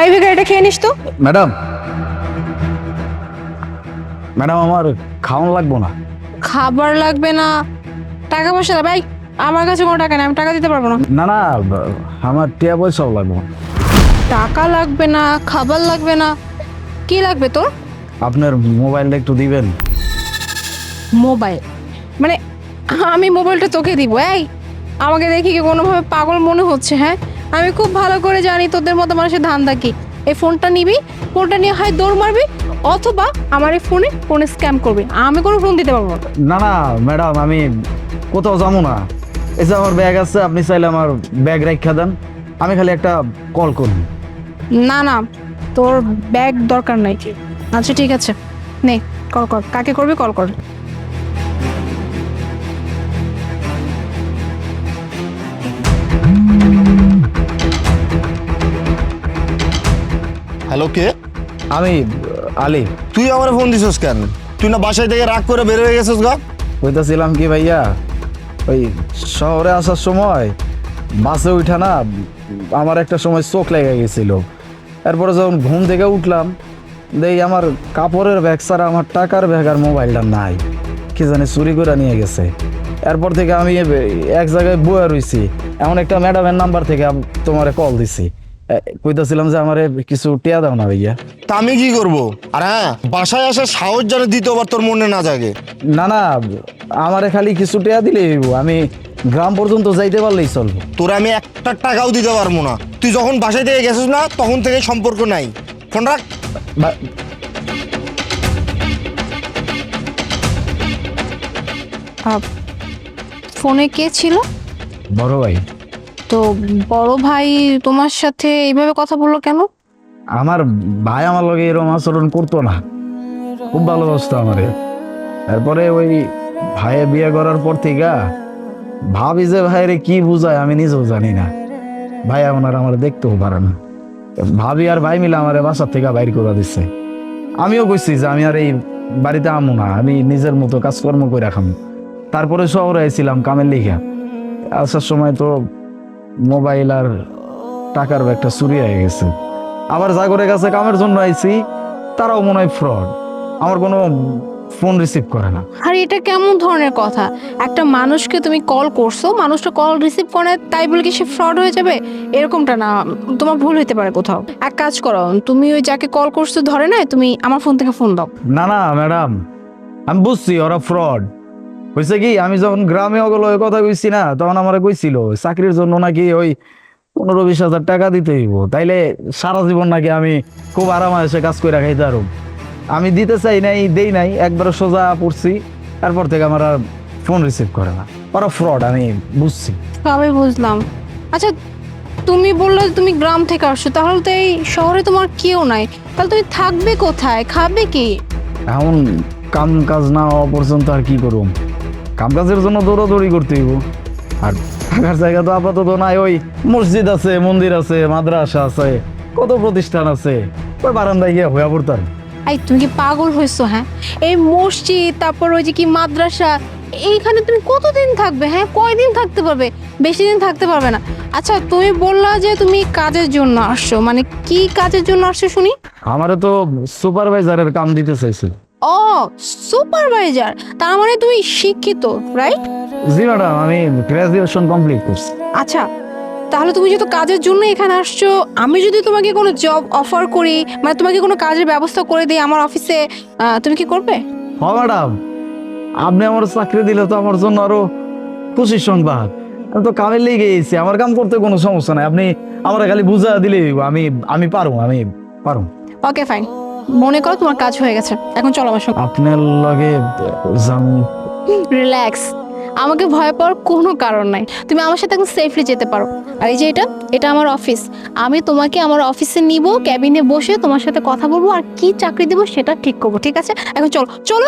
এই ভিখারিটা খেয়ে নিস তো। ম্যাডাম ম্যাডাম আমার খাওয়ানো লাগবো না। খাবার লাগবে না, টাকা পয়সা ভাই আমার কাছে কোনো টাকা নেই, আমি টাকা দিতে পারবো না। না না আমার টিয়া পয়সাও লাগবো না। টাকা লাগবে না, খাবার লাগবে না, কি লাগবে তোর? আপনার মোবাইলটা একটু দিবেন। মোবাইল মানে আমি মোবাইলটা তোকে দিব? এই আমাকে দেখি কি কোনোভাবে পাগল মনে হচ্ছে? হ্যাঁ, আমি খুব ভালো করে জানি তোদের মতো মানুষের ধান্দা কি। এই ফোনটা নিবি, ফোনটা নিয়ে হয় দৌড় মারবি, অথবা আমার এই ফোনে স্ক্যাম করবি। আমি কোনো ফোন দিতে পারবো না। না না ম্যাডাম আমি কোথাও যাবো না। এই যে আমার ব্যাগ আছে, আপনি চাইলে আমার ব্যাগ রাখা দেন, আমি খালি একটা কল করব। না না, তোর ব্যাগ দরকার নাই। আচ্ছা ঠিক আছে, নে কল কর। কাকে করবি কল কর। হ্যালো, কে? আমি আলী। তুই আমার ফোন দিছিস কেন? তুই না বাসায় থেকে রাগ করে বের হয়ে গেছিস গা? কইতাছিলাম কি ভাইয়া, ওই শহরে আসার সময় বাসে উঠা না আমার একটা সময় চোখ লেগে গেছিল। এরপরে যখন ঘুম থেকে উঠলাম দেখি আমার কাপড়ের ব্যাগ ছাড়া আমার টাকার ব্যাগ আর মোবাইলটা নাই, কি জানি চুরি করে নিয়ে গেছে। এরপর থেকে আমি এক জায়গায় বয়ে রইছি। এমন একটা ম্যাডামের নাম্বার থেকে তোমারে কল দিছি, কইতাছিলাম যে আমার কিছু টিয়া দাও না ভাইয়া। তা আমি কি করব? আর হ্যাঁ, বাসায় আসা সাহস যেন দ্বিতীয়বার তোর মনে না জাগে। না না আমারে খালি কিছু টিয়া দিলেই হইবো, আমি গ্রাম পর্যন্ত যাইতে পারলেই চলবো। তোর আমি একটা টাকাও দিতে পারবো না। তুই যখন বাসায় থেকে গেছিস না তখন থেকে সম্পর্ক নাই। ফোন রাখ। বা- ফোনে কে ছিল? বড় ভাই। তো বড় ভাই তোমার সাথে এইভাবে কথা বললো কেন? আমার ভাই আমার লগে এরকম আচরণ করতো না, খুব ভালোবাসতো আমারে। তারপরে ওই ভাইয়ে বিয়ে করার পর থেকে ভাবি যে ভাইরে কি বুঝায় আমি নিজেও জানি না। ভাই এখন আর আমার দেখতেও পারে না। ভাবি আর ভাই মিলে আমার বাসার থেকে বাইর করে দিচ্ছে। আমিও কইছি যে আমি আর এই বাড়িতে আমু না, আমি নিজের মতো কাজকর্ম করে রাখাম। তারপরে শহরে আইছিলাম কামের লিখা। আসার সময় তো মোবাইল আর টাকার ব্যাগটা চুরি হয়ে গেছে। আবার জাগরের কাছে কামের জন্য আইছি, তারাও মনে হয় ফ্রড, আমার কোনো ফোন রিসিভ করে না। আর এটা কেমন ধরনের কথা? একটা মানুষকে তুমি কল করছো, মানুষটা কল রিসিভ করে না, তাই বলে কি সে ফ্রড হয়ে যাবে? এরকমটা না, তোমার ভুল হইতে পারে কোথাও। এক কাজ করো, তুমি ওই যাকে কল করছো ধরে না, তুমি আমার ফোন থেকে ফোন দাও। না না ম্যাডাম, আমি বুঝছি ওরা ফ্রড। হয়েছে কি, আমি যখন গ্রামে ওগুলো ওই কথা কইছি না, তখন আমার কইছিল চাকরির জন্য নাকি ওই 15-20 হাজার টাকা দিতে হইব, তাইলে সারা জীবন নাকি আমি খুব আরামায়েশে কাজ করে খাইতে পারব। আমি দিতে চাই নাই, দেই নাই, একবার সোজা পড়ছি। তারপর থেকে আমার আর ফোন রিসিভ করে না। ওরা ফ্রড, আমি বুঝছি। আমি বুঝলাম। আচ্ছা, তুমি বললে যে তুমি গ্রাম থেকে আসছো, তাহলে তো এই শহরে তোমার কেউ নাই, তাহলে তুমি থাকবে কোথায়, খাবে কি? এখন কাম কাজ না হওয়া পর্যন্ত আর কি করুম? কাম কাজের জন্য দৌড়াদৌড়ি করতে হইব। আর থাকার জায়গা তো আপাতত নাই। ওই মসজিদ আছে, মন্দির আছে, মাদ্রাসা আছে, কত প্রতিষ্ঠান আছে, ওই বারান্দায় গিয়ে হইয়া পড়তাম। এই তুমি কি পাগল হয়েছো? হ্যাঁ, এই মসজিদ, তারপর ওই যে কি মাদ্রাসা, এইখানে তুমি কতদিন থাকবে? হ্যাঁ, কয়দিন থাকতে পারবে? বেশি দিন থাকতে পারবে না। আচ্ছা, তুমি বললা যে তুমি কাজের জন্য আসছো, মানে কি কাজের জন্য আসছো শুনি? আমারে তো সুপারভাইজারের কাম দিতে চাইছিল। ও, সুপারভাইজার, তার মানে তুমি শিক্ষিত, রাইট? জি ম্যাডাম, আমি গ্রাজুয়েশন কমপ্লিট করছি। আচ্ছা, তাহলে তুমি যেহেতু কাজের জন্য এখানে আসছো, আমি যদি তোমাকে কোনো জব অফার করি, মানে তোমাকে কোনো কাজের ব্যবস্থা করে দিই আমার অফিসে, তুমি কি করবে? হ ম্যাডাম, আপনি আমার চাকরি দিলে তো আমার জন্য আরো খুশির সংবাদ। আমি তো কামের লেগে গেছি, আমার কাম করতে কোনো সমস্যা নাই। আপনি আমার খালি বুঝা দিলেই হইবো। আমি পারুম। ওকে ফাইন, মনে করো তোমার কাজ হয়ে গেছে, এখন চলো আমার সঙ্গে। আপনার লগে যাম। রিল্যাক্স, আমাকে ভয় পাওয়ার কোনো কারণ নাই। তুমি আমার সাথে এখন সেফলি যেতে পারো। আর এই যে এটা আমার অফিস, আমি তোমাকে আমার অফিসে নিব, ক্যাবিনে বসে তোমার সাথে কথা বলবো, আর কি চাকরি দেবো সেটা ঠিক করবো, ঠিক আছে? এখন চলো চলো।